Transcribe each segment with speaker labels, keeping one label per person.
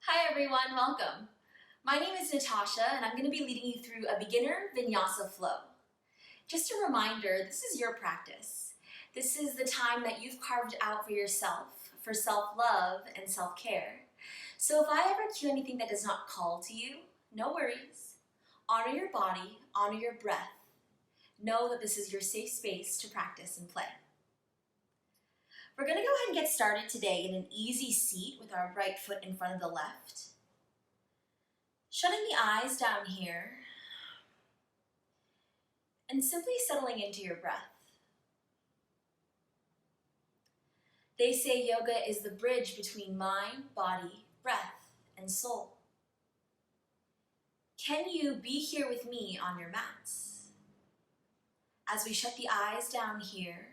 Speaker 1: Hi everyone, welcome. My name is Natasha and I'm going to be leading you through a beginner Vinyasa flow. Just a reminder, this is your practice. This is the time that you've carved out for yourself, for self-love and self-care. So if I ever cue anything that does not call to you, no worries. Honor your body, honor your breath. Know that this is your safe space to practice and play. We're going to go ahead and get started today in an easy seat with our right foot in front of the left. Shutting the eyes down here and simply settling into your breath. They say yoga is the bridge between mind, body, breath, and soul. Can you be here with me on your mats? As we shut the eyes down here,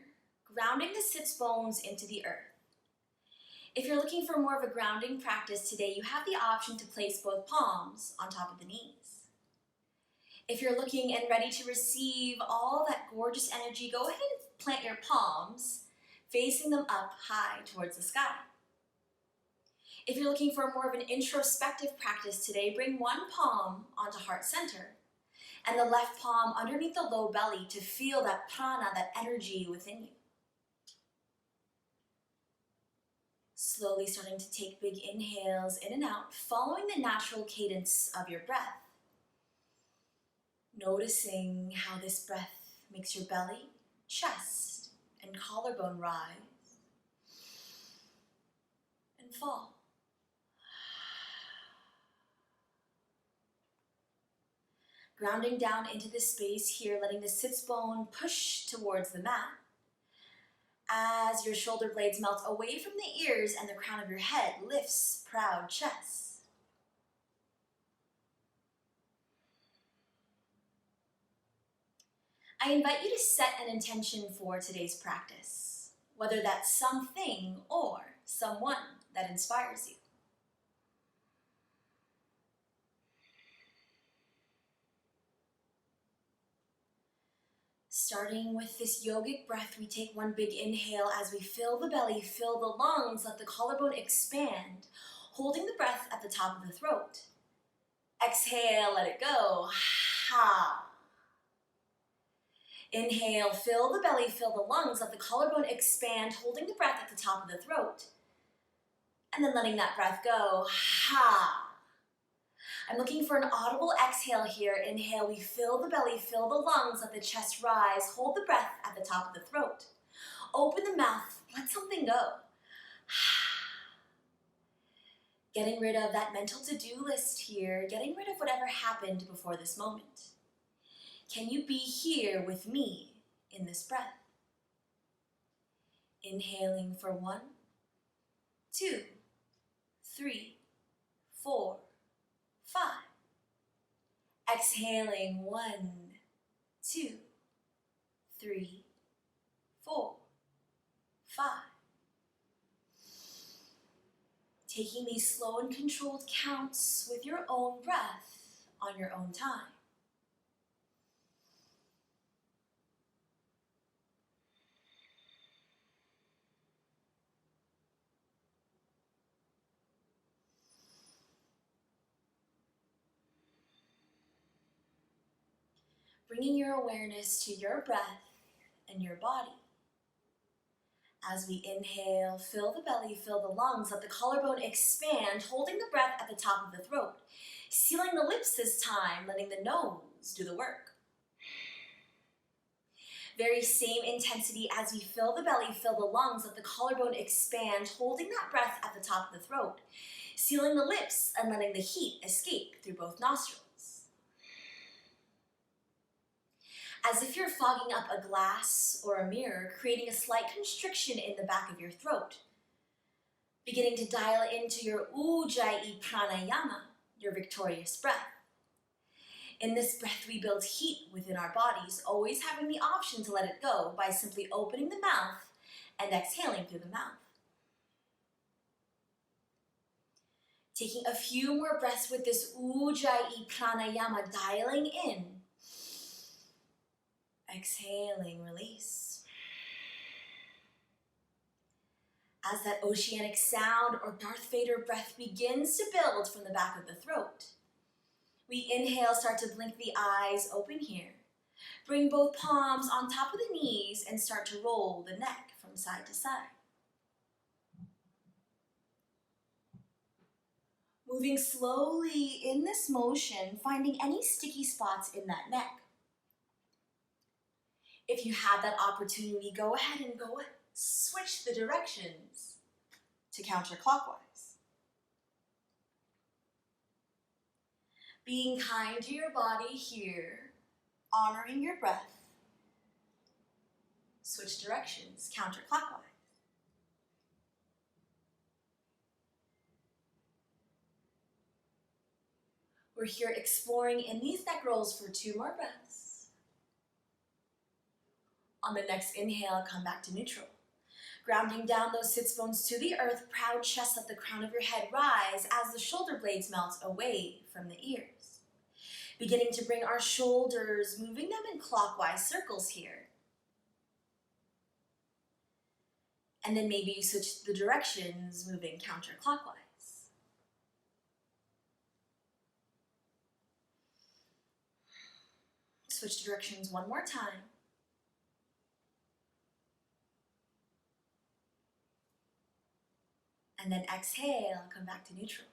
Speaker 1: grounding the sits bones into the earth. If you're looking for more of a grounding practice today, you have the option to place both palms on top of the knees. If you're looking and ready to receive all that gorgeous energy, go ahead and plant your palms, facing them up high towards the sky. If you're looking for more of an introspective practice today, bring one palm onto heart center and the left palm underneath the low belly to feel that prana, that energy within you. Slowly starting to take big inhales in and out, following the natural cadence of your breath. Noticing how this breath makes your belly, chest, and collarbone rise and fall. Grounding down into this space here, letting the sits bone push towards the mat. As your shoulder blades melt away from the ears and the crown of your head lifts proud chest. I invite you to set an intention for today's practice, whether that's something or someone that inspires you. Starting with this yogic breath, we take one big inhale as we fill the belly, fill the lungs, let the collarbone expand, holding the breath at the top of the throat. Exhale, let it go. Ha. Inhale, fill the belly, fill the lungs, let the collarbone expand, holding the breath at the top of the throat. And then letting that breath go. Ha. I'm looking for an audible exhale here. Inhale, we fill the belly, fill the lungs, let the chest rise, hold the breath at the top of the throat. Open the mouth, let something go. Getting rid of that mental to-do list here, getting rid of whatever happened before this moment. Can you be here with me in this breath? Inhaling for 1, 2, 3, 4, 5. Exhaling 1, 2, 3, 4, 5. Taking these slow and controlled counts with your own breath on your own time. Bringing your awareness to your breath and your body. As we inhale, fill the belly, fill the lungs, let the collarbone expand, holding the breath at the top of the throat. Sealing the lips this time, letting the nose do the work. Very same intensity as we fill the belly, fill the lungs, let the collarbone expand, holding that breath at the top of the throat. Sealing the lips and letting the heat escape through both nostrils. As if you're fogging up a glass or a mirror, creating a slight constriction in the back of your throat. Beginning to dial into your Ujjayi pranayama, your victorious breath. In this breath, we build heat within our bodies, always having the option to let it go by simply opening the mouth and exhaling through the mouth. Taking a few more breaths with this Ujjayi pranayama, dialing in. Exhaling, release. As that oceanic sound or Darth Vader breath begins to build from the back of the throat, we inhale, start to blink the eyes open here. Bring both palms on top of the knees and start to roll the neck from side to side. Moving slowly in this motion, finding any sticky spots in that neck. If you have that opportunity, go ahead and switch the directions to counterclockwise. Being kind to your body here, honoring your breath. Switch directions, counterclockwise. We're here exploring in these neck rolls for 2 more breaths. On the next inhale, come back to neutral. Grounding down those sits bones to the earth, proud chest, let the crown of your head rise as the shoulder blades melt away from the ears. Beginning to bring our shoulders, moving them in clockwise circles here. And then maybe you switch the directions, moving counterclockwise. Switch directions one more time. And then exhale, come back to neutral.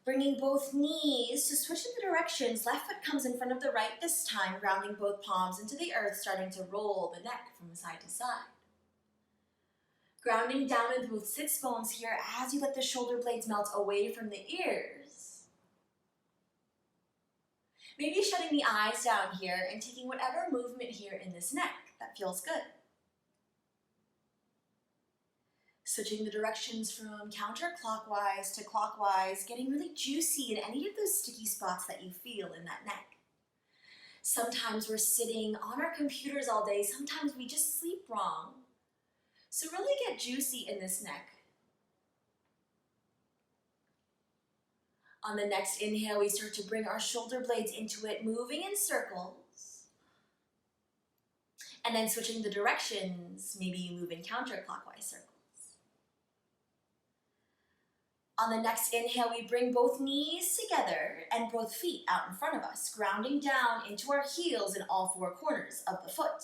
Speaker 1: Bringing both knees to switch in the directions. Left foot comes in front of the right this time, grounding both palms into the earth, starting to roll the neck from side to side. Grounding down into both sits bones here as you let the shoulder blades melt away from the ears. Maybe shutting the eyes down here and taking whatever movement here in this neck that feels good. Switching the directions from counterclockwise to clockwise, getting really juicy in any of those sticky spots that you feel in that neck. Sometimes we're sitting on our computers all day, sometimes we just sleep wrong. So really get juicy in this neck. On the next inhale, we start to bring our shoulder blades into it, moving in circles. And then switching the directions, maybe you move in counterclockwise circles. On the next inhale, we bring both knees together and both feet out in front of us, grounding down into our heels in all 4 corners of the foot.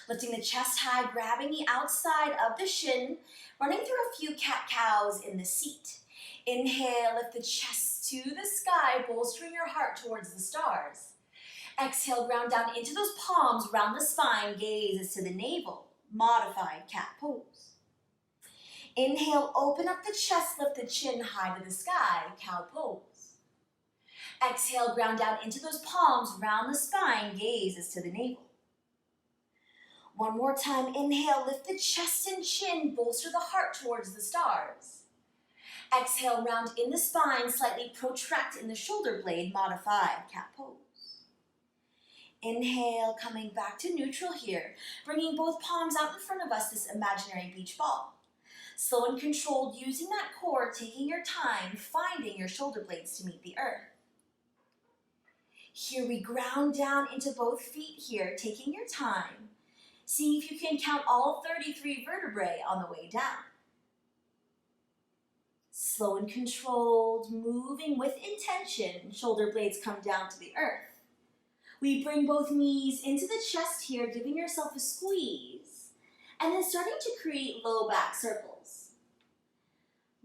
Speaker 1: Lifting the chest high, grabbing the outside of the shin, running through a few cat-cows in the seat. Inhale, lift the chest to the sky, bolstering your heart towards the stars. Exhale, ground down into those palms, round the spine, gaze to the navel, modified cat pose. Inhale, open up the chest, lift the chin high to the sky, cow pose. Exhale, ground down into those palms, round the spine, gaze to the navel. One more time, inhale, lift the chest and chin, bolster the heart towards the stars. Exhale, round in the spine, slightly protract in the shoulder blade, modified cat pose. Inhale, coming back to neutral here, bringing both palms out in front of us, this imaginary beach ball. Slow and controlled, using that core, taking your time, finding your shoulder blades to meet the earth. Here we ground down into both feet here, taking your time, seeing if you can count all 33 vertebrae on the way down. Slow and controlled, moving with intention, shoulder blades come down to the earth. We bring both knees into the chest here, giving yourself a squeeze, and then starting to create low back circles.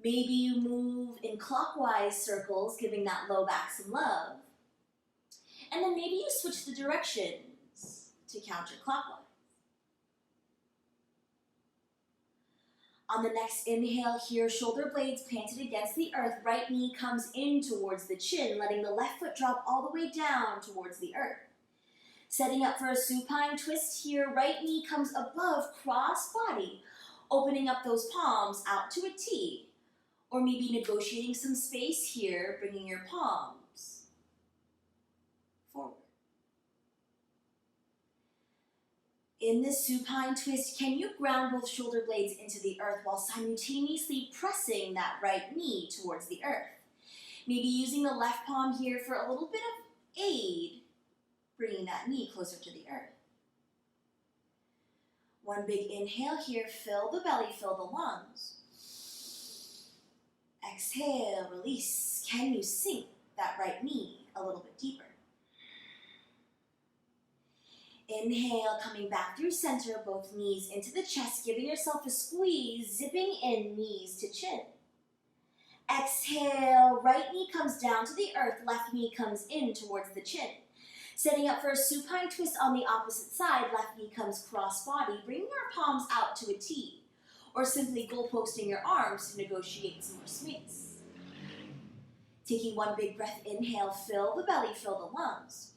Speaker 1: Maybe you move in clockwise circles, giving that low back some love. And then maybe you switch the directions to counterclockwise. On the next inhale here, shoulder blades planted against the earth, right knee comes in towards the chin, letting the left foot drop all the way down towards the earth. Setting up for a supine twist here, right knee comes above cross body, opening up those palms out to a T, or maybe negotiating some space here, bringing your palms forward. In this supine twist, can you ground both shoulder blades into the earth while simultaneously pressing that right knee towards the earth? Maybe using the left palm here for a little bit of aid, bringing that knee closer to the earth. One big inhale here, fill the belly, fill the lungs. Exhale, release. Can you sink that right knee a little bit deeper? Inhale, coming back through center, both knees into the chest, giving yourself a squeeze, zipping in, knees to chin. Exhale, right knee comes down to the earth, left knee comes in towards the chin. Setting up for a supine twist on the opposite side, left knee comes cross body, bringing our palms out to a T, or simply goalposting your arms to negotiate some more space. Taking one big breath, inhale, fill the belly, fill the lungs.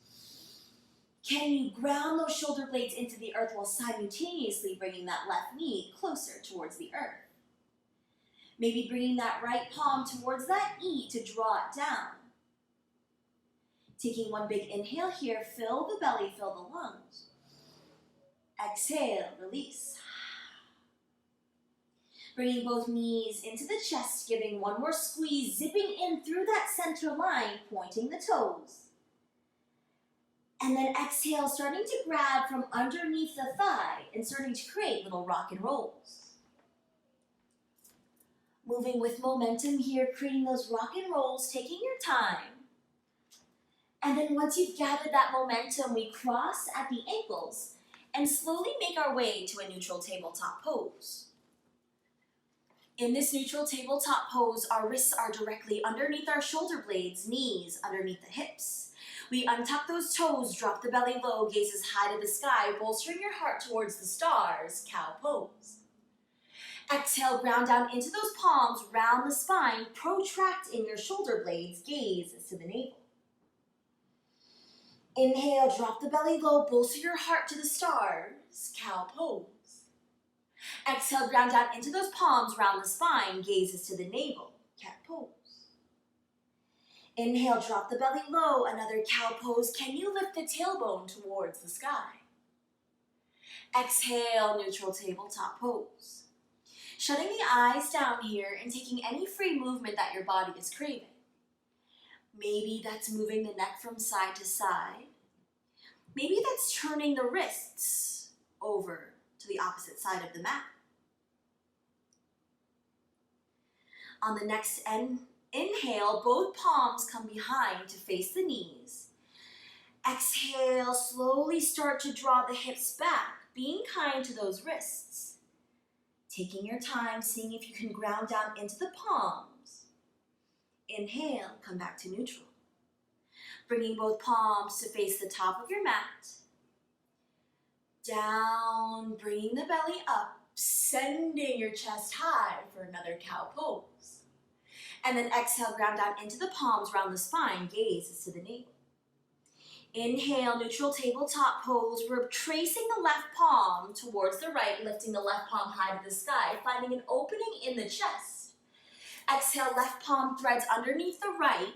Speaker 1: Can you ground those shoulder blades into the earth while simultaneously bringing that left knee closer towards the earth? Maybe bringing that right palm towards that E to draw it down. Taking one big inhale here, fill the belly, fill the lungs. Exhale, release. Bringing both knees into the chest, giving one more squeeze, zipping in through that center line, pointing the toes. And then exhale, starting to grab from underneath the thigh and starting to create little rock and rolls. Moving with momentum here, creating those rock and rolls, taking your time. And then once you've gathered that momentum, we cross at the ankles and slowly make our way to a neutral tabletop pose. In this neutral tabletop pose, our wrists are directly underneath our shoulder blades, knees underneath the hips. We untuck those toes, drop the belly low, gaze as high to the sky, bolstering your heart towards the stars, cow pose. Exhale, ground down into those palms, round the spine, protract in your shoulder blades, gaze to the navel. Inhale, drop the belly low, bolster your heart to the stars, cow pose. Exhale, ground down into those palms, round the spine, gazes to the navel, cat pose. Inhale, drop the belly low, another cow pose. Can you lift the tailbone towards the sky? Exhale, neutral tabletop pose. Shutting the eyes down here and taking any free movement that your body is craving. Maybe that's moving the neck from side to side. Maybe that's turning the wrists over to the opposite side of the mat. On the next inhale, both palms come behind to face the knees. Exhale, slowly start to draw the hips back, being kind to those wrists. Taking your time, seeing if you can ground down into the palms. Inhale, come back to neutral. Bringing both palms to face the top of your mat. Down, bringing the belly up, sending your chest high for another cow pose. And then exhale, ground down into the palms, round the spine, gaze to the navel. Inhale, neutral tabletop pose. We're tracing the left palm towards the right, lifting the left palm high to the sky, finding an opening in the chest. Exhale, left palm threads underneath the right,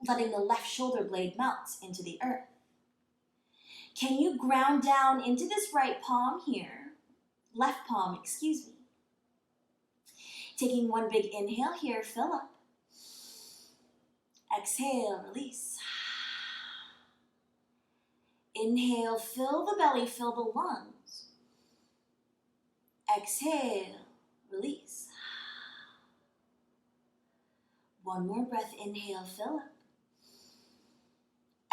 Speaker 1: letting the left shoulder blade melt into the earth. Can you ground down into this right palm here? Left palm, excuse me. Taking one big inhale here, fill up. Exhale, release. Inhale, fill the belly, fill the lungs. Exhale, release. One more breath, inhale, fill up.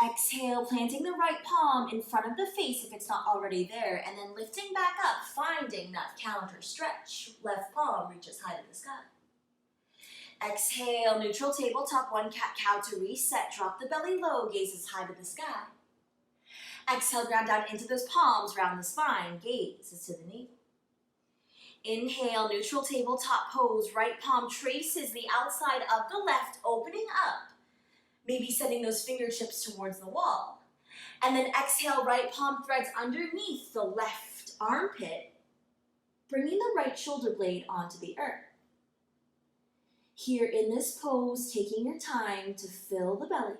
Speaker 1: Exhale, planting the right palm in front of the face if it's not already there, and then lifting back up, finding that counter stretch. Left palm reaches high to the sky. Exhale, neutral tabletop, one cat-cow to reset. Drop the belly low, gazes high to the sky. Exhale, ground down into those palms, round the spine, gaze to the navel. Inhale, neutral tabletop pose, right palm traces the outside of the left, opening up. Maybe sending those fingertips towards the wall. And then exhale, right palm threads underneath the left armpit, bringing the right shoulder blade onto the earth. Here in this pose, taking your time to fill the belly.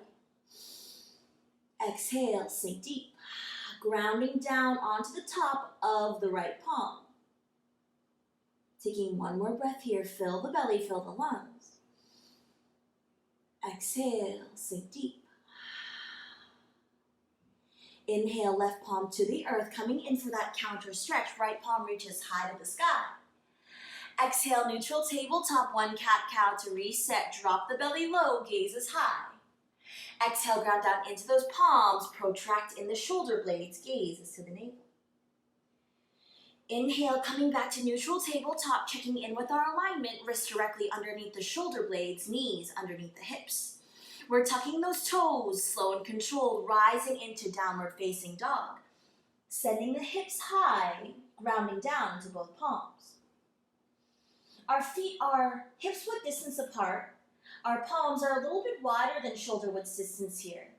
Speaker 1: Exhale, sink deep, grounding down onto the top of the right palm. Taking one more breath here, fill the belly, fill the lungs. Exhale, sink deep. Inhale, left palm to the earth, coming in for that counter stretch. Right palm reaches high to the sky. Exhale, neutral tabletop, one cat-cow to reset. Drop the belly low, gazes high. Exhale, ground down into those palms, protract in the shoulder blades, gazes to the navel. Inhale, coming back to neutral tabletop, checking in with our alignment, wrists directly underneath the shoulder blades, knees underneath the hips. We're tucking those toes, slow and controlled, rising into downward facing dog. Sending the hips high, grounding down into both palms. Our feet are hips width distance apart. Our palms are a little bit wider than shoulder width distance here.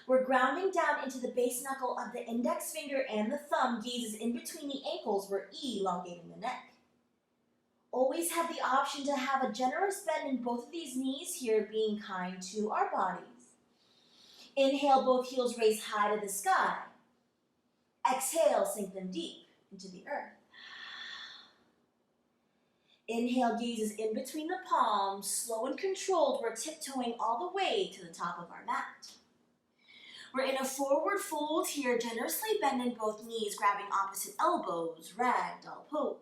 Speaker 1: We're grounding down into the base knuckle of the index finger and the thumb, gazes in between the ankles. We're elongating the neck. Always have the option to have a generous bend in both of these knees here, being kind to our bodies. Inhale, both heels raise high to the sky. Exhale, sink them deep into the earth. Inhale, gazes in between the palms, slow and controlled. We're tiptoeing all the way to the top of our mat. We're in a forward fold here, generously bending both knees, grabbing opposite elbows, ragdoll pose.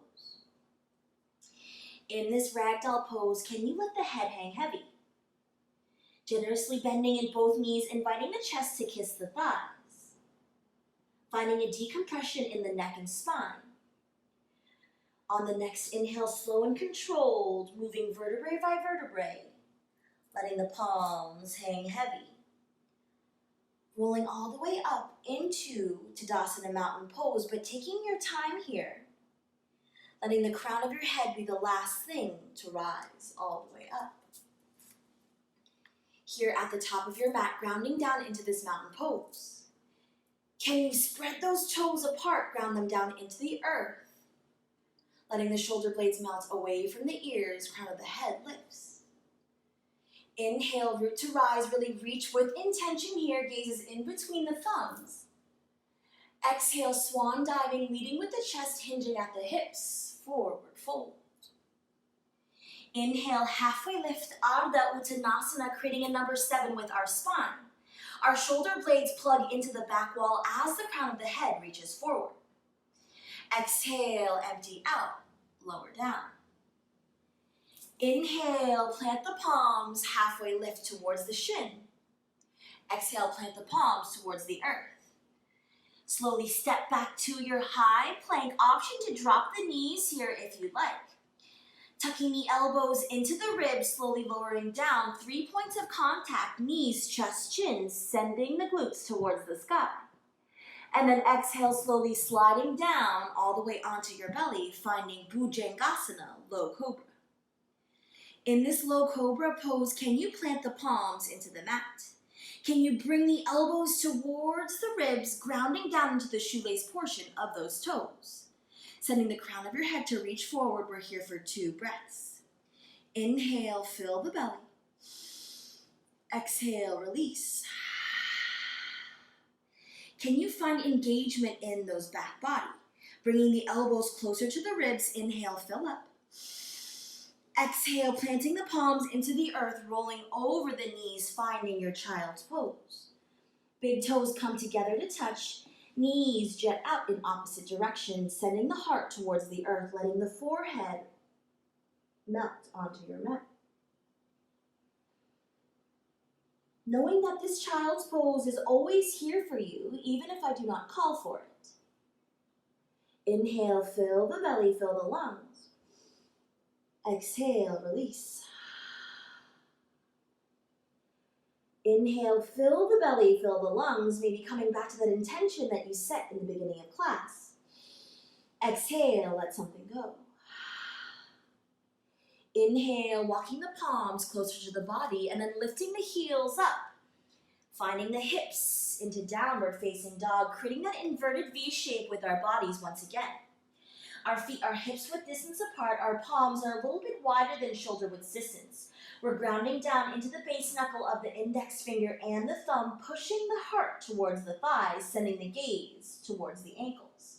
Speaker 1: In this ragdoll pose, can you let the head hang heavy? Generously bending in both knees, inviting the chest to kiss the thighs. Finding a decompression in the neck and spine. On the next inhale, slow and controlled, moving vertebrae by vertebrae, letting the palms hang heavy. Rolling all the way up into Tadasana Mountain Pose, but taking your time here. Letting the crown of your head be the last thing to rise all the way up. Here at the top of your mat, grounding down into this mountain pose. Can you spread those toes apart, ground them down into the earth? Letting the shoulder blades melt away from the ears, crown of the head lifts. Inhale, root to rise, really reach with intention here, gazes in between the thumbs. Exhale, swan diving, leading with the chest hinging at the hips, forward fold. Inhale, halfway lift, Ardha Uttanasana, creating a number 7 with our spine. Our shoulder blades plug into the back wall as the crown of the head reaches forward. Exhale, empty out, lower down. Inhale, plant the palms, halfway lift towards the shin. Exhale, plant the palms towards the earth. Slowly step back to your high plank. Option to drop the knees here if you'd like. Tucking the elbows into the ribs, slowly lowering down. 3 points of contact, knees, chest, chin, sending the glutes towards the sky. And then exhale, slowly sliding down all the way onto your belly, finding Bhujangasana, low cobra. In this low cobra pose, can you plant the palms into the mat? Can you bring the elbows towards the ribs, grounding down into the shoelace portion of those toes? Sending the crown of your head to reach forward. We're here for 2 breaths. Inhale, fill the belly. Exhale, release. Can you find engagement in those back body? Bringing the elbows closer to the ribs. Inhale, fill up. Exhale, planting the palms into the earth, rolling over the knees, finding your child's pose. Big toes come together to touch. Knees jet out in opposite directions, sending the heart towards the earth, letting the forehead melt onto your mat. Knowing that this child's pose is always here for you, even if I do not call for it. Inhale, fill the belly, fill the lungs. Exhale, release. Inhale, fill the belly, fill the lungs, maybe coming back to that intention that you set in the beginning of class. Exhale, let something go. Inhale, walking the palms closer to the body and then lifting the heels up. Finding the hips into downward facing dog, creating that inverted V shape with our bodies once again. Our feet are hips width distance apart. Our palms are a little bit wider than shoulder width distance. We're grounding down into the base knuckle of the index finger and the thumb, pushing the heart towards the thighs, sending the gaze towards the ankles.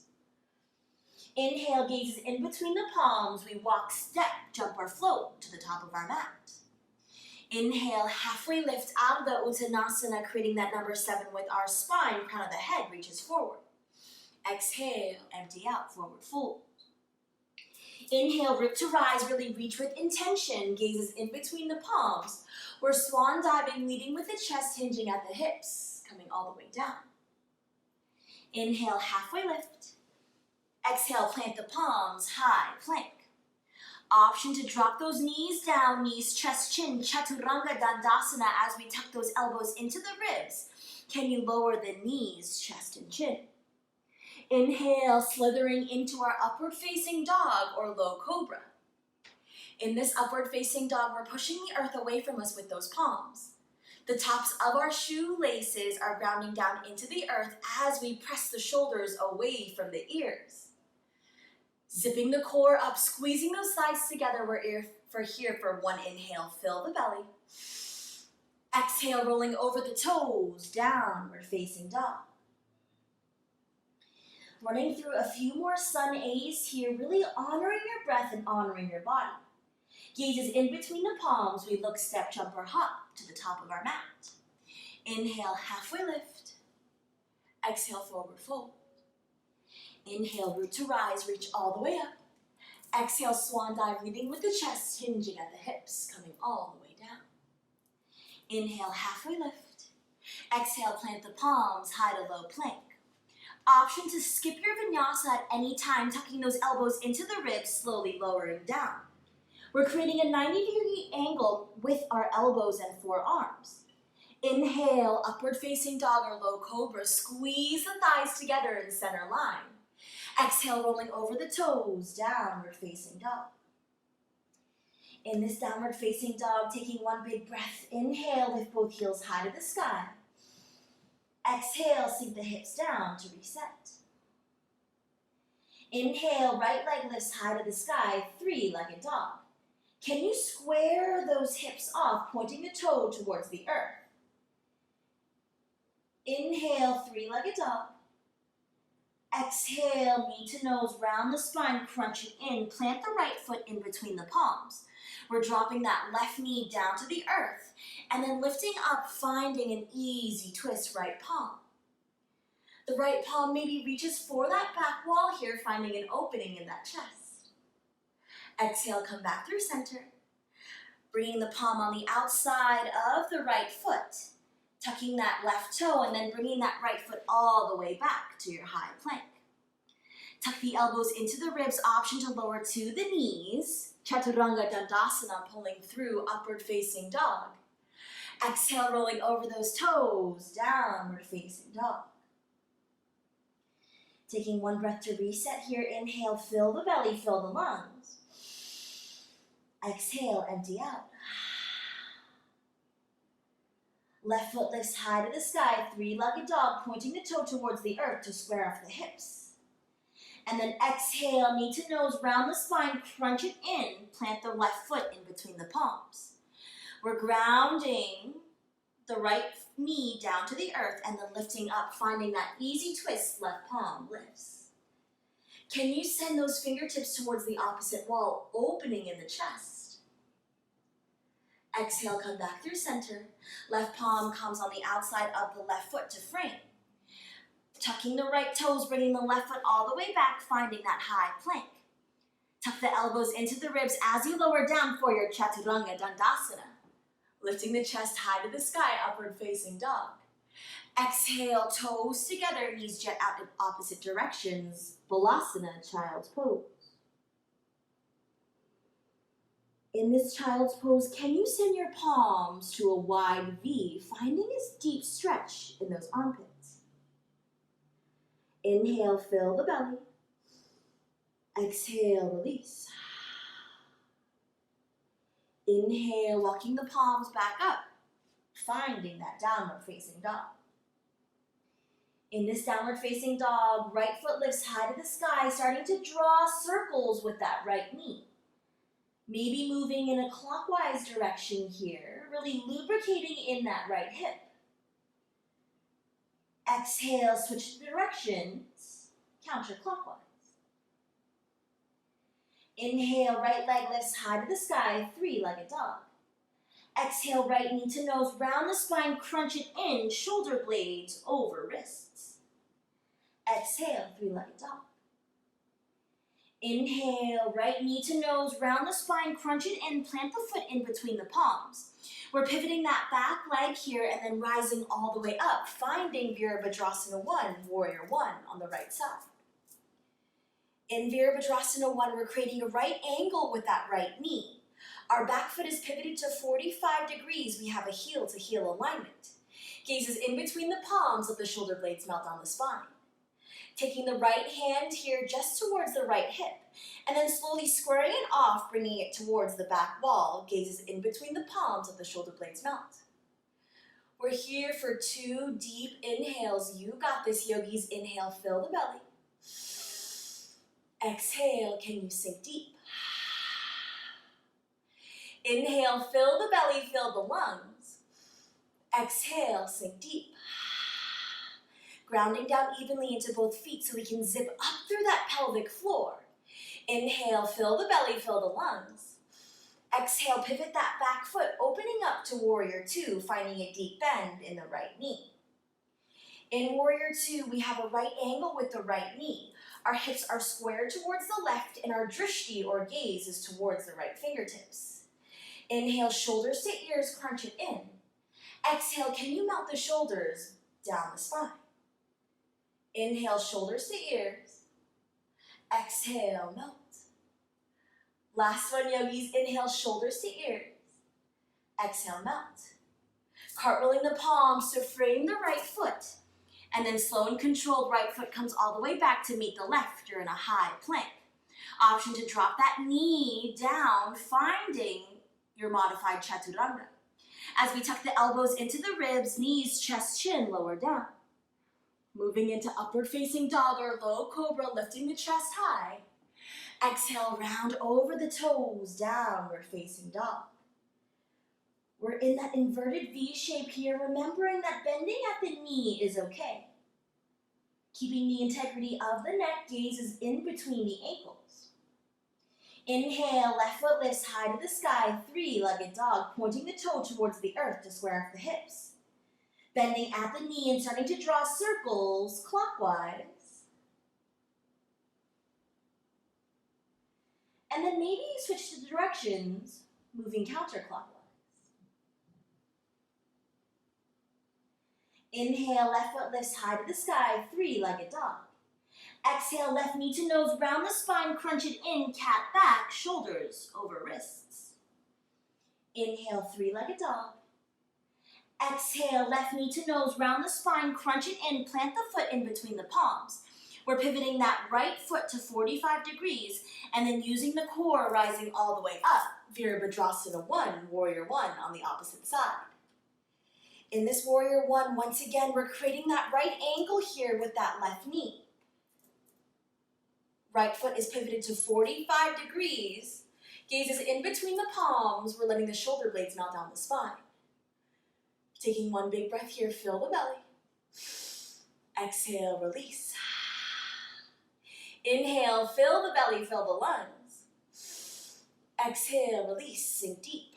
Speaker 1: Inhale, gazes in between the palms. We walk, step, jump, or float to the top of our mat. Inhale, halfway lift out of the Uttanasana, creating that number 7 with our spine. Crown of the head reaches forward. Exhale, empty out, forward fold. Inhale, rip to rise, really reach with intention. Gazes in between the palms. We're swan diving, leading with the chest hinging at the hips, coming all the way down. Inhale, halfway lift. Exhale, plant the palms, high plank. Option to drop those knees down, knees, chest, chin, Chaturanga Dandasana as we tuck those elbows into the ribs. Can you lower the knees, chest, and chin? Inhale, slithering into our upward facing dog or low cobra. In this upward facing dog, we're pushing the earth away from us with those palms. The tops of our shoelaces are grounding down into the earth as we press the shoulders away from the ears. Zipping the core up, squeezing those thighs together. We're here for one inhale, fill the belly. Exhale, rolling over the toes, downward facing dog. Running through a few more sun A's here, really honoring your breath and honoring your body. Gazes in between the palms, we look, step, jump, or hop to the top of our mat. Inhale, halfway lift. Exhale, forward fold. Inhale, root to rise, reach all the way up. Exhale, swan dive, leading with the chest, hinging at the hips, coming all the way down. Inhale, halfway lift. Exhale, plant the palms, high to low plank. Option to skip your vinyasa at any time, tucking those elbows into the ribs, slowly lowering down. We're creating a 90-degree angle with our elbows and forearms. Inhale, upward facing dog or low cobra. Squeeze the thighs together in center line. Exhale, rolling over the toes, downward facing dog. In this downward facing dog, taking one big breath. Inhale, lift both heels high to the sky. Exhale, sink the hips down to reset. Inhale, right leg lifts high to the sky, three-legged dog. Can you square those hips off, pointing the toe towards the earth? Inhale, three-legged dog. Exhale, knee to nose, round the spine, crunch it in. Plant the right foot in between the palms. We're dropping that left knee down to the earth and then lifting up, finding an easy twist, right palm. The right palm maybe reaches for that back wall here, finding an opening in that chest. Exhale, come back through center. Bringing the palm on the outside of the right foot, tucking that left toe and then bringing that right foot all the way back to your high plank. Tuck the elbows into the ribs, option to lower to the knees. Chaturanga Dandasana, pulling through upward facing dog. Exhale, rolling over those toes, downward facing dog. Taking one breath to reset here. Inhale, fill the belly, fill the lungs. Exhale, empty out. Left foot lifts high to the sky, three-legged dog, pointing the toe towards the earth to square off the hips. And then exhale, knee to nose, round the spine, crunch it in, plant the left foot in between the palms. We're grounding the right knee down to the earth and then lifting up, finding that easy twist, left palm lifts. Can you send those fingertips towards the opposite wall, opening in the chest? Exhale, come back through center. Left palm comes on the outside of the left foot to frame. Tucking the right toes, bringing the left foot all the way back, finding that high plank. Tuck the elbows into the ribs as you lower down for your Chaturanga Dandasana. Lifting the chest high to the sky, upward facing dog. Exhale, toes together, knees jet out in opposite directions. Balasana, child's pose. In this child's pose, can you send your palms to a wide V, finding this deep stretch in those armpits? Inhale, fill the belly. Exhale, release. Inhale, walking the palms back up, finding that downward facing dog. In this downward facing dog, right foot lifts high to the sky, starting to draw circles with that right knee. Maybe moving in a clockwise direction here, really lubricating in that right hip. Exhale, switch directions, counterclockwise. Inhale, right leg lifts high to the sky, three-legged dog. Exhale, right knee to nose, round the spine, crunch it in, shoulder blades over wrists. Exhale, three-legged dog. Inhale, right knee to nose, round the spine, crunch it in, plant the foot in between the palms. We're pivoting that back leg here and then rising all the way up, finding Virabhadrasana 1, Warrior 1 on the right side. In Virabhadrasana 1, we're creating a right angle with that right knee. Our back foot is pivoted to 45 degrees. We have a heel-to-heel alignment. Gaze is in between the palms, let the shoulder blades melt down the spine. Taking the right hand here just towards the right hip, and then slowly squaring it off, bringing it towards the back wall. Gaze is in between the palms, let the shoulder blades melt. We're here for 2 deep inhales. You got this, yogis. Inhale, fill the belly. Exhale, can you sink deep? Inhale, fill the belly, fill the lungs. Exhale, sink deep. Grounding down evenly into both feet so we can zip up through that pelvic floor. Inhale, fill the belly, fill the lungs. Exhale, pivot that back foot, opening up to Warrior 2, finding a deep bend in the right knee. In Warrior 2, we have a right angle with the right knee. Our hips are squared towards the left and our drishti or gaze is towards the right fingertips. Inhale, shoulders to ears, crunch it in. Exhale, can you melt the shoulders down the spine? Inhale, shoulders to ears. Exhale, melt. Last one, yogis. Inhale, shoulders to ears. Exhale, melt. Cartwheeling the palms to frame the right foot. And then slow and controlled, right foot comes all the way back to meet the left. You're in a high plank. Option to drop that knee down, finding your modified chaturanga. As we tuck the elbows into the ribs, knees, chest, chin, lower down. Moving into upward facing dog or low cobra, lifting the chest high. Exhale, round over the toes, downward facing dog. We're in that inverted V shape here, remembering that bending at the knee is okay. Keeping the integrity of the neck, gaze is in between the ankles. Inhale, left foot lifts high to the sky, three-legged dog, pointing the toe towards the earth to square off the hips. Bending at the knee and starting to draw circles clockwise. And then maybe you switch to directions, moving counterclockwise. Inhale, left foot lifts high to the sky, three-legged dog. Exhale, left knee to nose, round the spine, crunch it in, cat back, shoulders over wrists. Inhale, three-legged dog. Exhale, left knee to nose, round the spine, crunch it in, plant the foot in between the palms. We're pivoting that right foot to 45 degrees and then using the core rising all the way up. Virabhadrasana 1, Warrior 1 on the opposite side. In this Warrior 1, once again, we're creating that right angle here with that left knee. Right foot is pivoted to 45 degrees. Gaze is in between the palms. We're letting the shoulder blades melt down the spine. Taking one big breath here, fill the belly. Exhale, release. Inhale, fill the belly, fill the lungs. Exhale, release, sink deep.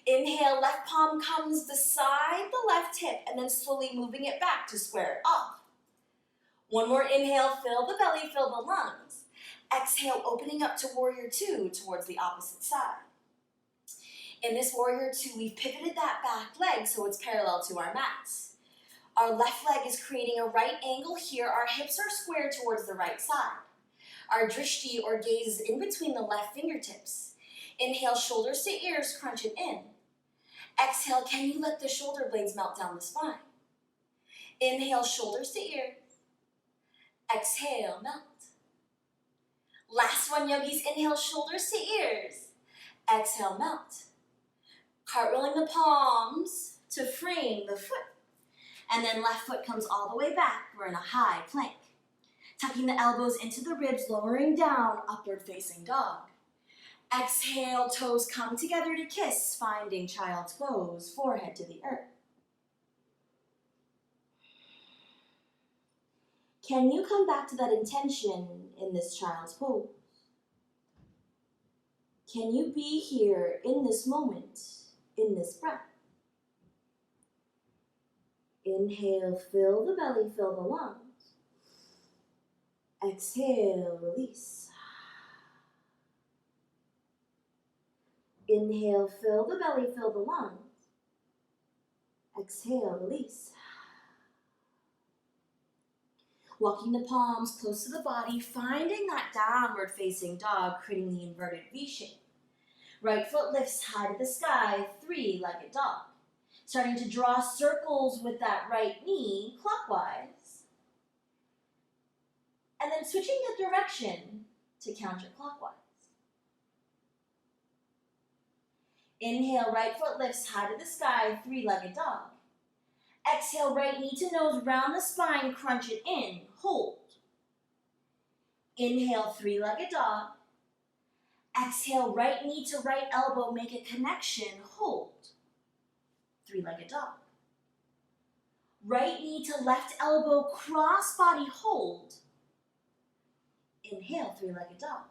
Speaker 1: Inhale, left palm comes beside the left hip and then slowly moving it back to square it off. One more inhale, fill the belly, fill the lungs. Exhale, opening up to Warrior 2 towards the opposite side. In this Warrior 2, we've pivoted that back leg so it's parallel to our mats. Our left leg is creating a right angle here. Our hips are squared towards the right side. Our drishti or gaze is in between the left fingertips. Inhale, shoulders to ears, crunch it in. Exhale, can you let the shoulder blades melt down the spine? Inhale, shoulders to ears. Exhale, melt. Last one, yogis. Inhale, shoulders to ears. Exhale, melt. Cartwheeling the palms to frame the foot. And then left foot comes all the way back. We're in a high plank. Tucking the elbows into the ribs, lowering down, upward facing dog. Exhale, toes come together to kiss, finding child's pose, forehead to the earth. Can you come back to that intention in this child's pose? Can you be here in this moment in this breath. Inhale, fill the belly, fill the lungs. Exhale, release. Inhale, fill the belly, fill the lungs. Exhale, release. Walking the palms close to the body, finding that downward facing dog, creating the inverted V shape. Right foot lifts high to the sky, three-legged dog. Starting to draw circles with that right knee clockwise. And then switching the direction to counterclockwise. Inhale, right foot lifts high to the sky, three-legged dog. Exhale, right knee to nose, round the spine, crunch it in, hold. Inhale, three-legged dog. Exhale, right knee to right elbow, make a connection, hold. Three-legged dog. Right knee to left elbow, cross body, hold. Inhale, three-legged dog.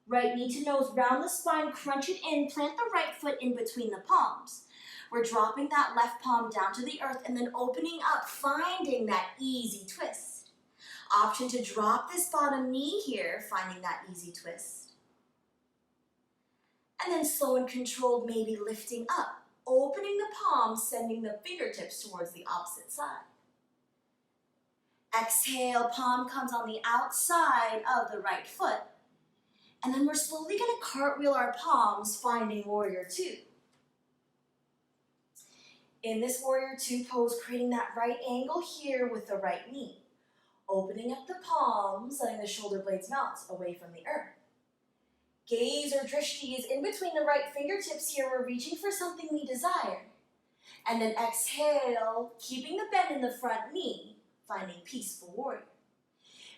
Speaker 1: Right knee to nose, round the spine, crunch it in, plant the right foot in between the palms. We're dropping that left palm down to the earth and then opening up, finding that easy twist. Option to drop this bottom knee here, finding that easy twist. And then slow and controlled, maybe lifting up, opening the palms, sending the fingertips towards the opposite side. Exhale, palm comes on the outside of the right foot. And then we're slowly going to cartwheel our palms, finding warrior two. In this warrior two pose, creating that right angle here with the right knee. Opening up the palms, letting the shoulder blades melt away from the earth. Gaze or drishti is in between the right fingertips here. We're reaching for something we desire. And then exhale, keeping the bend in the front knee, finding peaceful warrior.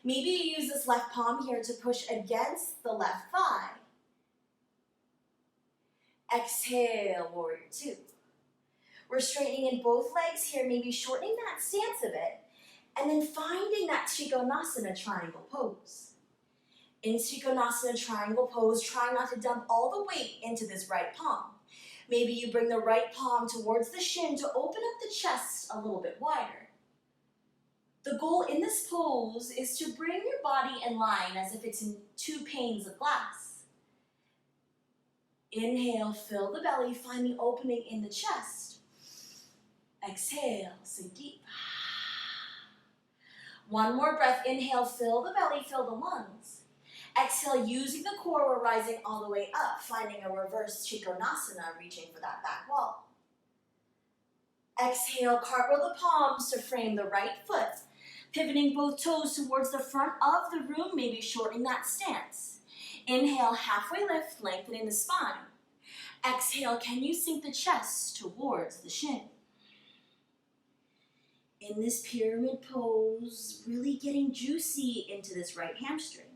Speaker 1: Maybe you use this left palm here to push against the left thigh. Exhale, warrior two. We're straightening in both legs here, maybe shortening that stance a bit, and then finding that Trikonasana triangle pose. In Trikonasana triangle pose, try not to dump all the weight into this right palm. Maybe you bring the right palm towards the shin to open up the chest a little bit wider. The goal in this pose is to bring your body in line as if it's in two panes of glass. Inhale, fill the belly, find the opening in the chest. Exhale, sink deep. One more breath. Inhale, fill the belly, fill the lungs. Exhale, using the core, we're rising all the way up, finding a reverse Trikonasana, reaching for that back wall. Exhale, cartwheel the palms to frame the right foot, pivoting both toes towards the front of the room, maybe shortening that stance. Inhale, halfway lift, lengthening the spine. Exhale, can you sink the chest towards the shin? In this pyramid pose, really getting juicy into this right hamstring.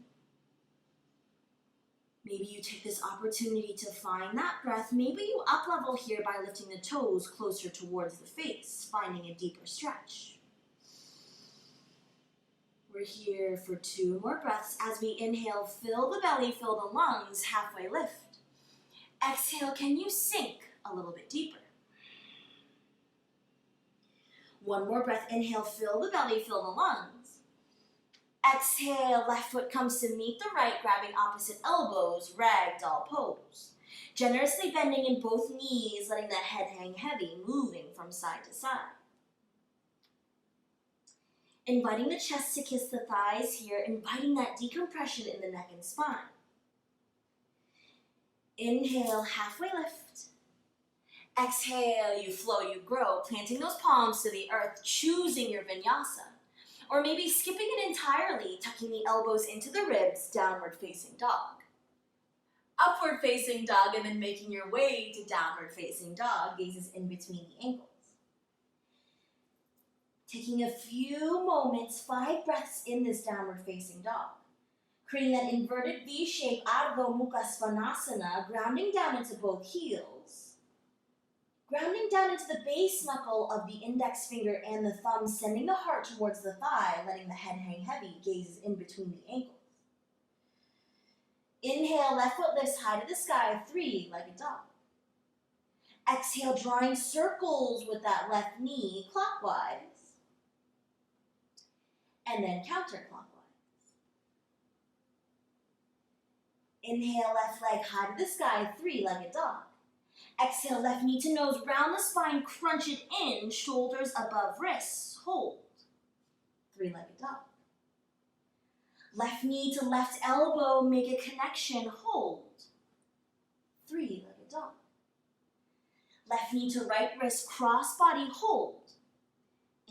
Speaker 1: Maybe you take this opportunity to find that breath. Maybe you up-level here by lifting the toes closer towards the face, finding a deeper stretch. We're here for two more breaths. As we inhale, fill the belly, fill the lungs, halfway lift. Exhale, can you sink a little bit deeper? One more breath. Inhale, fill the belly, fill the lungs. Exhale, left foot comes to meet the right, grabbing opposite elbows, ragdoll pose. Generously bending in both knees, letting the head hang heavy, moving from side to side. Inviting the chest to kiss the thighs here, inviting that decompression in the neck and spine. Inhale, halfway lift. Exhale, you flow, you grow, planting those palms to the earth, choosing your vinyasa. Or maybe skipping it entirely, tucking the elbows into the ribs, downward facing dog. Upward facing dog, and then making your way to downward facing dog, gazes in between the ankles. Taking a few moments, 5 breaths in this downward facing dog. Creating that inverted V shape, Ardha Mukha Svanasana, grounding down into both heels. Grounding down into the base knuckle of the index finger and the thumb, sending the heart towards the thigh, letting the head hang heavy, gazes in between the ankles. Inhale, left foot lifts high to the sky, 3-legged dog. Exhale, drawing circles with that left knee clockwise. And then counterclockwise. Inhale, left leg high to the sky, three-legged dog. Exhale, left knee to nose, round the spine, crunch it in, shoulders above wrists, hold. Three-legged dog. Left knee to left elbow, make a connection, hold. Three-legged dog. Left knee to right wrist, cross body, hold.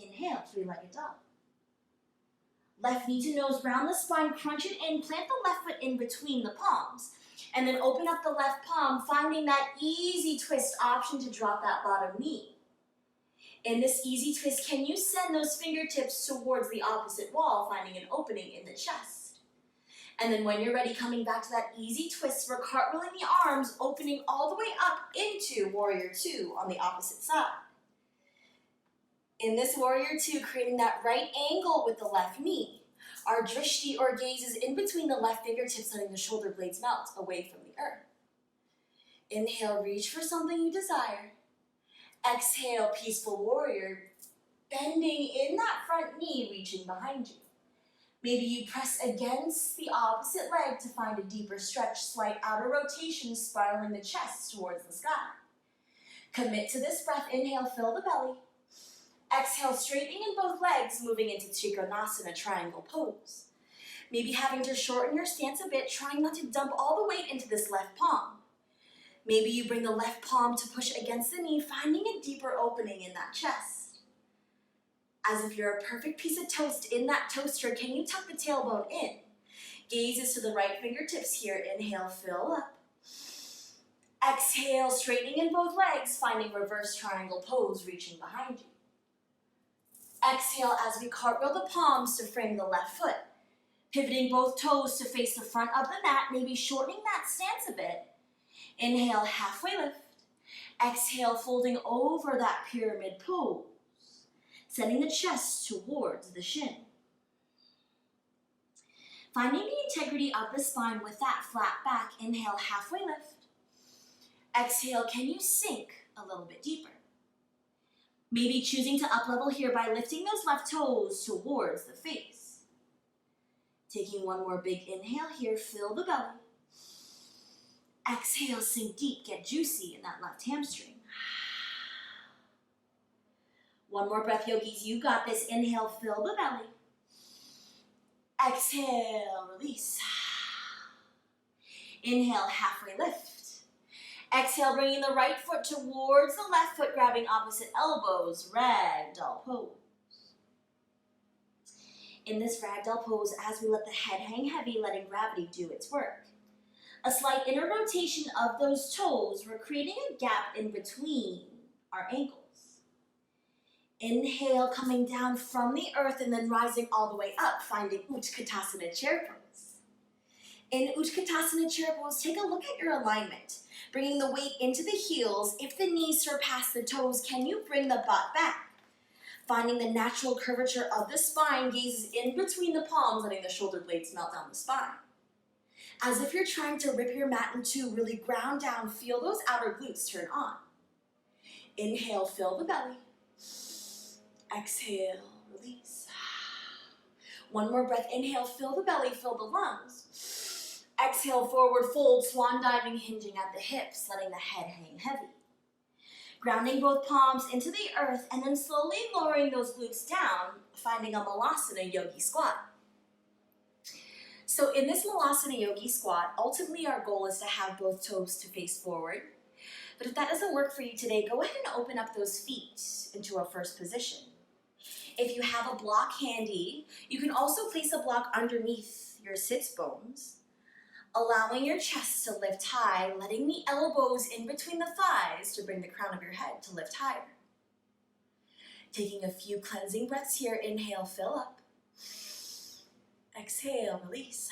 Speaker 1: Inhale, three-legged dog. Left knee to nose, round the spine, crunch it in, plant the left foot in between the palms. And then open up the left palm, finding that easy twist option to drop that bottom knee. In this easy twist, can you send those fingertips towards the opposite wall, finding an opening in the chest? And then when you're ready, coming back to that easy twist, we're cartwheeling the arms, opening all the way up into Warrior Two on the opposite side. In this Warrior Two, creating that right angle with the left knee. Our drishti or gaze is in between the left fingertips, letting the shoulder blades melt away from the earth. Inhale, reach for something you desire. Exhale, peaceful warrior, bending in that front knee, reaching behind you. Maybe you press against the opposite leg to find a deeper stretch, slight outer rotation, spiraling the chest towards the sky. Commit to this breath. Inhale, fill the belly. Exhale, straightening in both legs, moving into Trikonasana, triangle pose. Maybe having to shorten your stance a bit, trying not to dump all the weight into this left palm. Maybe you bring the left palm to push against the knee, finding a deeper opening in that chest. As if you're a perfect piece of toast in that toaster, can you tuck the tailbone in? Gaze is to the right fingertips here. Inhale, fill up. Exhale, straightening in both legs, finding reverse triangle pose, reaching behind you. Exhale as we cartwheel the palms to frame the left foot. Pivoting both toes to face the front of the mat, maybe shortening that stance a bit. Inhale, halfway lift. Exhale, folding over that pyramid pose. Sending the chest towards the shin. Finding the integrity of the spine with that flat back. Inhale, halfway lift. Exhale, can you sink a little bit deeper? Maybe choosing to up-level here by lifting those left toes towards the face. Taking one more big inhale here, fill the belly. Exhale, sink deep, get juicy in that left hamstring. One more breath, yogis, you got this. Inhale, fill the belly. Exhale, release. Inhale, halfway lift. Exhale, bringing the right foot towards the left foot, grabbing opposite elbows, ragdoll pose. In this ragdoll pose, as we let the head hang heavy, letting gravity do its work. A slight inner rotation of those toes, we're creating a gap in between our ankles. Inhale, coming down from the earth and then rising all the way up, finding Utkatasana chair pose. In Utkatasana chair pose, take a look at your alignment. Bringing the weight into the heels. If the knees surpass the toes, can you bring the butt back? Finding the natural curvature of the spine, gazes in between the palms, letting the shoulder blades melt down the spine. As if you're trying to rip your mat in two, really ground down, feel those outer glutes turn on. Inhale, fill the belly. Exhale, release. One more breath. Inhale, fill the belly, fill the lungs. Exhale, forward fold, swan diving, hinging at the hips, letting the head hang heavy. Grounding both palms into the earth and then slowly lowering those glutes down, finding a Malasana Yogi squat. So in this Malasana Yogi squat, ultimately our goal is to have both toes to face forward. But if that doesn't work for you today, go ahead and open up those feet into our first position. If you have a block handy, you can also place a block underneath your sits bones, allowing your chest to lift high, letting the elbows in between the thighs to bring the crown of your head to lift higher. Taking a few cleansing breaths here. Inhale, fill up. Exhale, release.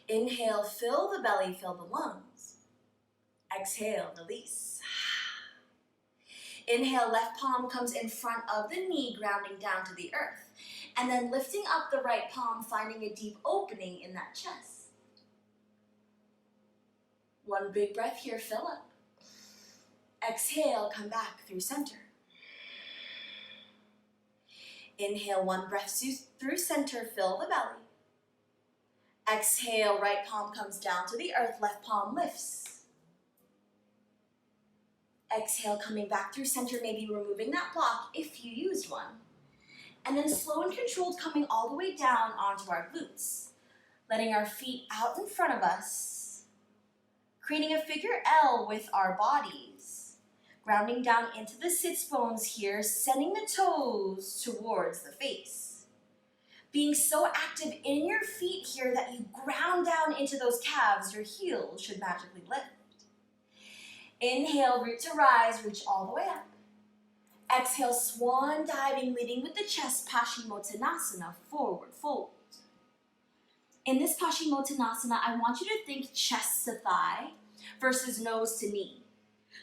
Speaker 1: Inhale, fill the belly, fill the lungs. Exhale, release. Inhale, left palm comes in front of the knee, grounding down to the earth. And then lifting up the right palm, finding a deep opening in that chest. One big breath here, fill up. Exhale, come back through center. Inhale, one breath through center, fill the belly. Exhale, right palm comes down to the earth, left palm lifts. Exhale, coming back through center, maybe removing that block if you used one. And then slow and controlled coming all the way down onto our glutes. Letting our feet out in front of us. Creating a figure L with our bodies. Grounding down into the sits bones here, sending the toes towards the face. Being so active in your feet here that you ground down into those calves, your heels should magically lift. Inhale, root to rise, reach all the way up. Exhale, swan diving, leading with the chest, Paschimottanasana, forward fold. In this Paschimottanasana, I want you to think chest to thigh versus nose to knee.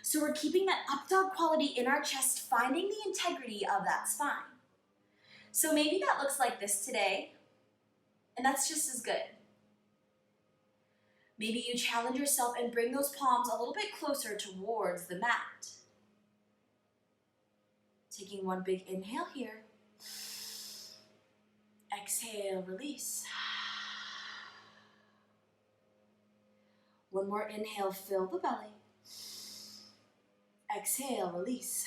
Speaker 1: So we're keeping that up dog quality in our chest, finding the integrity of that spine. So maybe that looks like this today, and that's just as good. Maybe you challenge yourself and bring those palms a little bit closer towards the mat. Taking one big inhale here. Exhale, release. One more inhale, fill the belly. Exhale, release.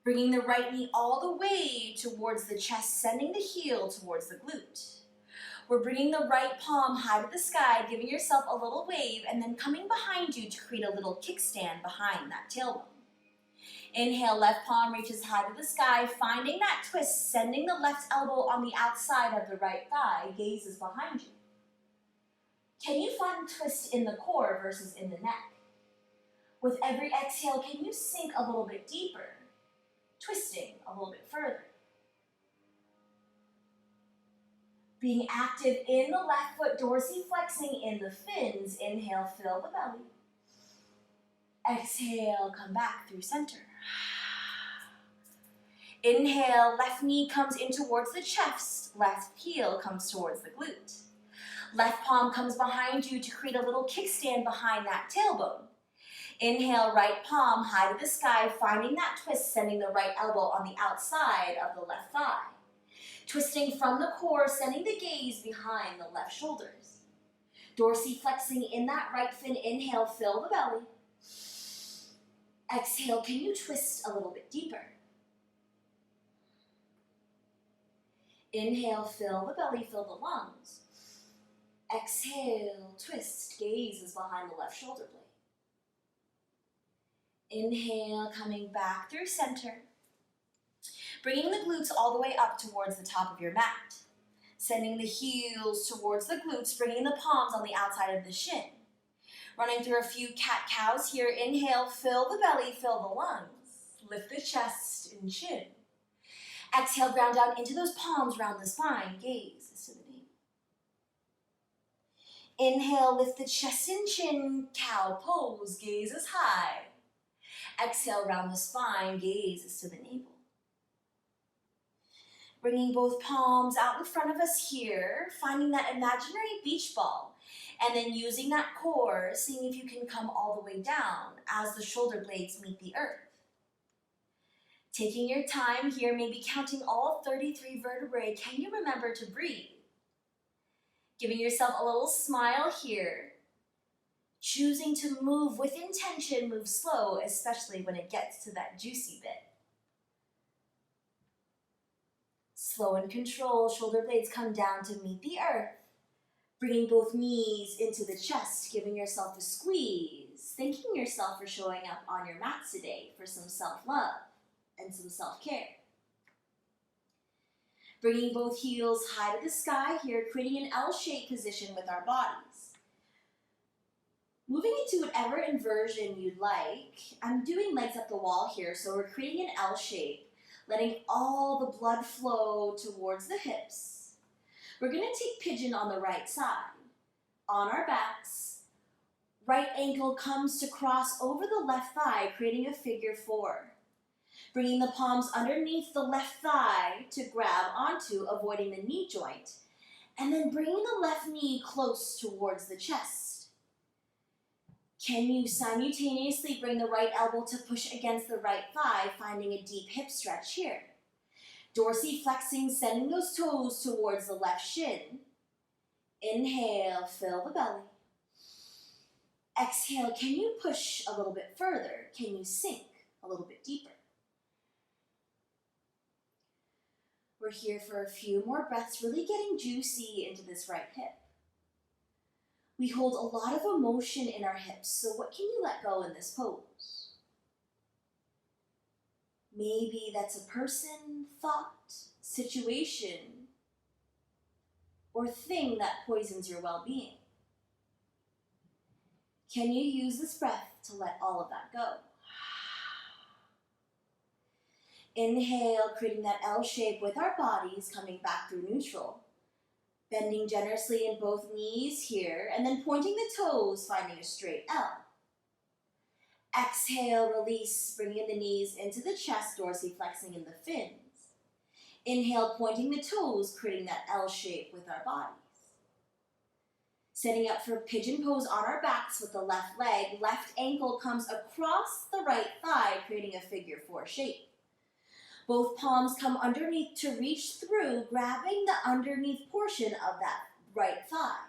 Speaker 1: Bringing the right knee all the way towards the chest, sending the heel towards the glute. We're bringing the right palm high to the sky, giving yourself a little wave, and then coming behind you to create a little kickstand behind that tailbone. Inhale, left palm reaches high to the sky, finding that twist, sending the left elbow on the outside of the right thigh, gaze is behind you. Can you find twist in the core versus in the neck? With every exhale, can you sink a little bit deeper, twisting a little bit further? Being active in the left foot, dorsiflexing in the fins. Inhale, fill the belly. Exhale, come back through center. Inhale, left knee comes in towards the chest, left heel comes towards the glute. Left palm comes behind you to create a little kickstand behind that tailbone. Inhale, right palm high to the sky, finding that twist, sending the right elbow on the outside of the left thigh. Twisting from the core, sending the gaze behind the left shoulders. Dorsiflexing in that right fin. Inhale, fill the belly. Exhale, can you twist a little bit deeper? Inhale, fill the belly, fill the lungs. Exhale, twist, gaze is behind the left shoulder blade. Inhale, coming back through center. Bringing the glutes all the way up towards the top of your mat. Sending the heels towards the glutes, bringing the palms on the outside of the shin. Running through a few cat-cows here. Inhale, fill the belly, fill the lungs. Lift the chest and chin. Exhale, ground down into those palms, round the spine. Gaze is to the navel. Inhale, lift the chest and chin. Cow pose, gaze is high. Exhale, round the spine. Gaze is to the navel. Bringing both palms out in front of us here, finding that imaginary beach ball, and then using that core, seeing if you can come all the way down as the shoulder blades meet the earth. Taking your time here, maybe counting all 33 vertebrae, can you remember to breathe? Giving yourself a little smile here, choosing to move with intention, move slow, especially when it gets to that juicy bit. Slow and controlled, shoulder blades come down to meet the earth. Bringing both knees into the chest, giving yourself a squeeze. Thanking yourself for showing up on your mat today for some self-love and some self-care. Bringing both heels high to the sky here, creating an L-shaped position with our bodies. Moving into whatever inversion you'd like. I'm doing legs up the wall here, so we're creating an L shape. Letting all the blood flow towards the hips. We're going to take pigeon on the right side. On our backs, right ankle comes to cross over the left thigh, creating a figure 4. Bringing the palms underneath the left thigh to grab onto, avoiding the knee joint. And then bringing the left knee close towards the chest. Can you simultaneously bring the right elbow to push against the right thigh, finding a deep hip stretch here? Dorsiflexing, sending those toes towards the left shin. Inhale, fill the belly. Exhale, can you push a little bit further? Can you sink a little bit deeper? We're here for a few more breaths, really getting juicy into this right hip. We hold a lot of emotion in our hips, so what can you let go in this pose? Maybe that's a person, thought, situation, or thing that poisons your well-being. Can you use this breath to let all of that go? Inhale, creating that L shape with our bodies, coming back through neutral. Bending generously in both knees here, and then pointing the toes, finding a straight L. Exhale, release, bringing the knees into the chest, dorsiflexing in the fins. Inhale, pointing the toes, creating that L shape with our bodies. Setting up for pigeon pose on our backs with the left leg, left ankle comes across the right thigh, creating a figure 4 shape. Both palms come underneath to reach through, grabbing the underneath portion of that right thigh.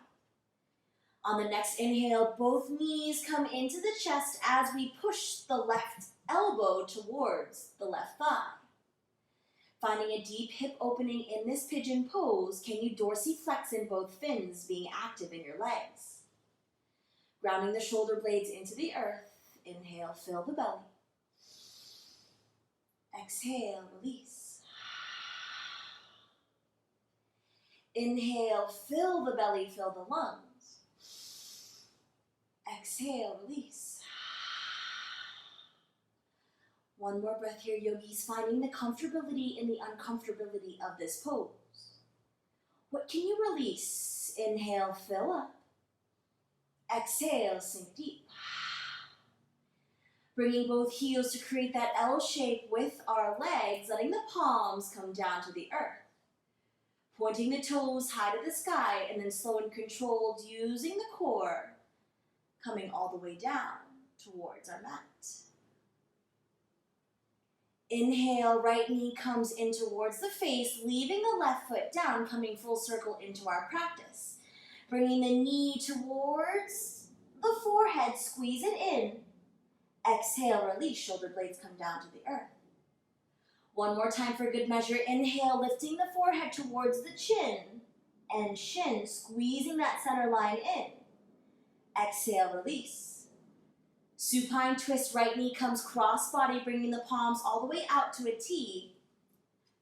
Speaker 1: On the next inhale, both knees come into the chest as we push the left elbow towards the left thigh. Finding a deep hip opening in this pigeon pose, can you dorsiflex in both fins, being active in your legs? Grounding the shoulder blades into the earth. Inhale, fill the belly. Exhale, release. Inhale, fill the belly, fill the lungs. Exhale, release. One more breath here, yogis, finding the comfortability in the uncomfortability of this pose. What can you release? Inhale, fill up. Exhale, sink deep. Bringing both heels to create that L shape with our legs, letting the palms come down to the earth. Pointing the toes high to the sky, and then slow and controlled, using the core, coming all the way down towards our mat. Inhale, right knee comes in towards the face, leaving the left foot down, coming full circle into our practice. Bringing the knee towards the forehead, squeeze it in. Exhale, release, shoulder blades come down to the earth. One more time for good measure. Inhale, lifting the forehead towards the chin and shin, squeezing that center line in. Exhale, release. Supine twist, right knee comes cross body, bringing the palms all the way out to a T,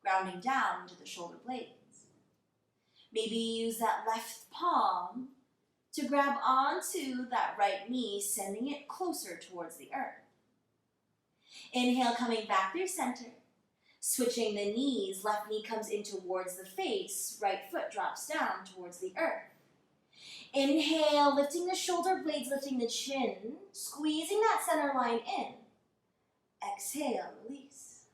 Speaker 1: grounding down into the shoulder blades. Maybe use that left palm to grab onto that right knee, sending it closer towards the earth. Inhale, coming back through center. Switching the knees, left knee comes in towards the face, right foot drops down towards the earth. Inhale, lifting the shoulder blades, lifting the chin, squeezing that center line in. Exhale, release.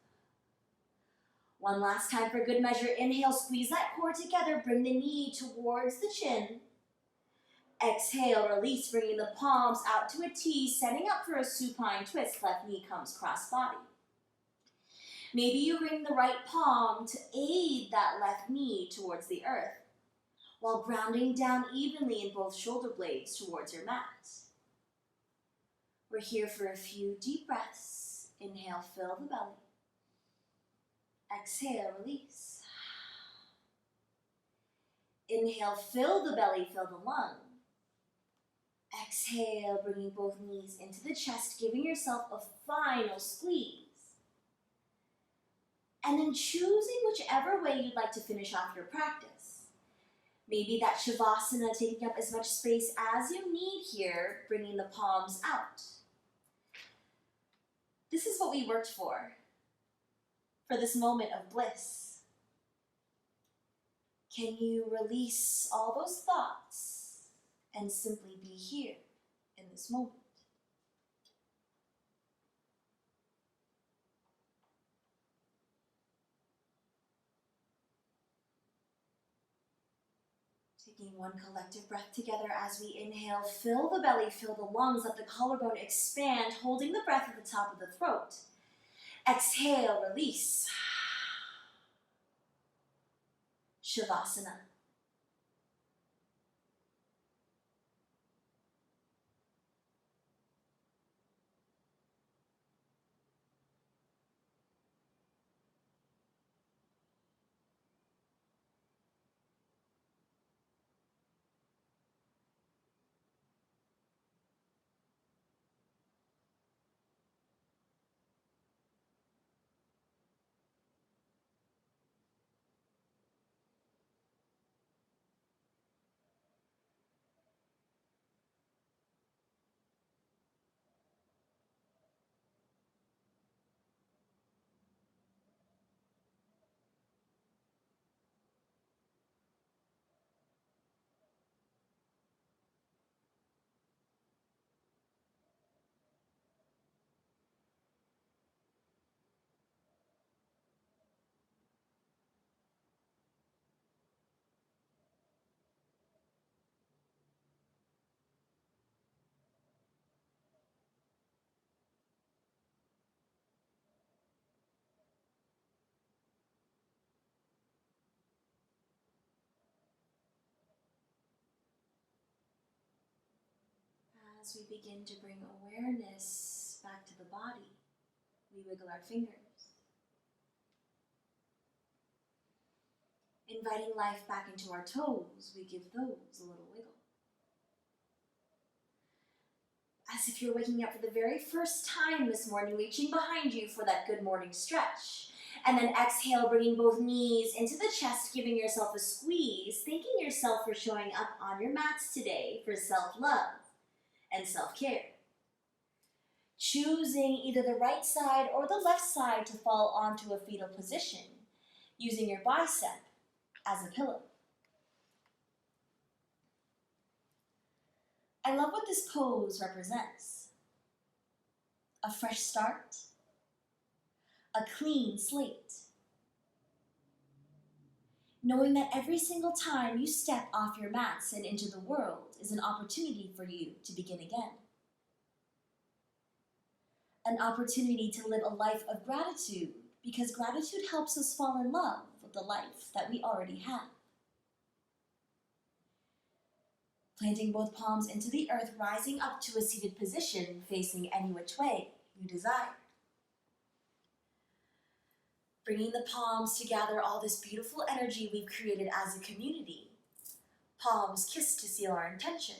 Speaker 1: One last time for good measure. Inhale, squeeze that core together, bring the knee towards the chin. Exhale, release, bringing the palms out to a T, setting up for a supine twist. Left knee comes cross body. Maybe you bring the right palm to aid that left knee towards the earth, while grounding down evenly in both shoulder blades towards your mat. We're here for a few deep breaths. Inhale, fill the belly. Exhale, release. Inhale, fill the belly, fill the lung. Exhale, bringing both knees into the chest, giving yourself a final squeeze. And then choosing whichever way you'd like to finish off your practice. Maybe that Shavasana, taking up as much space as you need here, bringing the palms out. This is what we worked for this moment of bliss. Can you release all those thoughts and simply be here in this moment? Taking one collective breath together as we inhale, fill the belly, fill the lungs, let the collarbone expand, holding the breath at the top of the throat. Exhale, release. Shavasana. As we begin to bring awareness back to the body, we wiggle our fingers. Inviting life back into our toes, we give those a little wiggle. As if you're waking up for the very first time this morning, reaching behind you for that good morning stretch. And then exhale, bringing both knees into the chest, giving yourself a squeeze, thanking yourself for showing up on your mats today for self-love and self-care. Choosing either the right side or the left side to fall onto a fetal position, using your bicep as a pillow. I love what this pose represents. A fresh start, a clean slate. Knowing that every single time you step off your mats and into the world is an opportunity for you to begin again. An opportunity to live a life of gratitude, because gratitude helps us fall in love with the life that we already have. Planting both palms into the earth, rising up to a seated position, facing any which way you desire. Bringing the palms to gather all this beautiful energy we've created as a community. Palms kissed to seal our intention,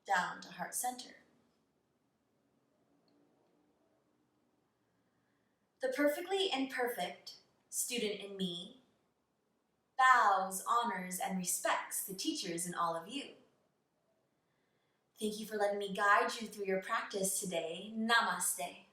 Speaker 1: down to heart center. The perfectly imperfect student in me bows, honors, and respects the teachers in all of you. Thank you for letting me guide you through your practice today. Namaste.